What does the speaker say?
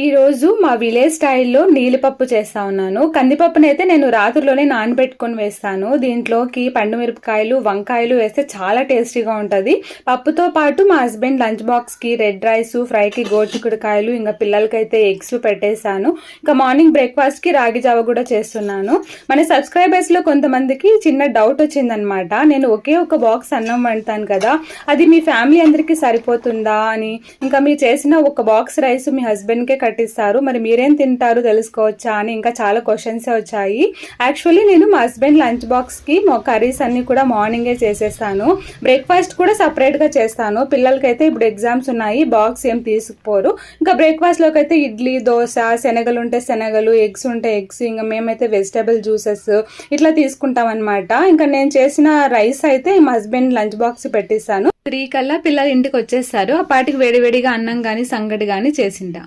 ఈ రోజు మా విలేజ్ స్టైల్లో నీలిపప్పు చేస్తా ఉన్నాను. కందిపప్పునైతే నేను రాత్రిలోనే నానబెట్టుకొని వేస్తాను. దీంట్లోకి పండు మిరపకాయలు, వంకాయలు వేస్తే చాలా టేస్టీగా ఉంటుంది. పప్పుతో పాటు మా హస్బెండ్ లంచ్ బాక్స్కి రెడ్ రైస్, ఫ్రైకి గోరుచిక్కుడుకాయలు, ఇంకా పిల్లలకైతే ఎగ్స్ పెట్టేశాను. ఇంకా మార్నింగ్ బ్రేక్ఫాస్ట్కి రాగి జావ కూడా చేస్తున్నాను. మన సబ్స్క్రైబర్స్లో కొంతమందికి చిన్న డౌట్ వచ్చిందనమాట. నేను ఒకే ఒక బాక్స్ అన్నం వండుతాను కదా, అది మీ ఫ్యామిలీ అందరికీ సరిపోతుందా అని. ఇంకా మీరు చేసిన ఒక బాక్స్ రైస్ మీ హస్బెండ్కే కట్టిస్తారు, మరి మీరేం తింటారు తెలుసుకోవచ్చా అని ఇంకా చాలా క్వశ్చన్స్ వచ్చాయి. యాక్చువల్లీ నేను మా హస్బెండ్ లంచ్ బాక్స్కి మా కర్రీస్ అన్నీ కూడా మార్నింగే చేసేస్తాను. బ్రేక్ఫాస్ట్ కూడా సపరేట్గా చేస్తాను. పిల్లలకైతే ఇప్పుడు ఎగ్జామ్స్ ఉన్నాయి, బాక్స్ ఏం తీసుకుపోరు. ఇంకా బ్రేక్ఫాస్ట్లోకి అయితే ఇడ్లీ, దోశ, శనగలు ఉంటే శనగలు, ఎగ్స్ ఉంటే ఎగ్స్, ఇంకా మేమైతే వెజిటబుల్ జ్యూసెస్ ఇట్లా తీసుకుంటాం అనమాట. ఇంకా నేను చేసిన రైస్ అయితే మా హస్బెండ్ లంచ్ బాక్స్ పెట్టిస్తాను. 3 కల్లా పిల్లలు ఇంటికి వచ్చేస్తారు. ఆ పాటికి వేడివేడిగా అన్నం కానీ సంగటి కానీ చేసింటా.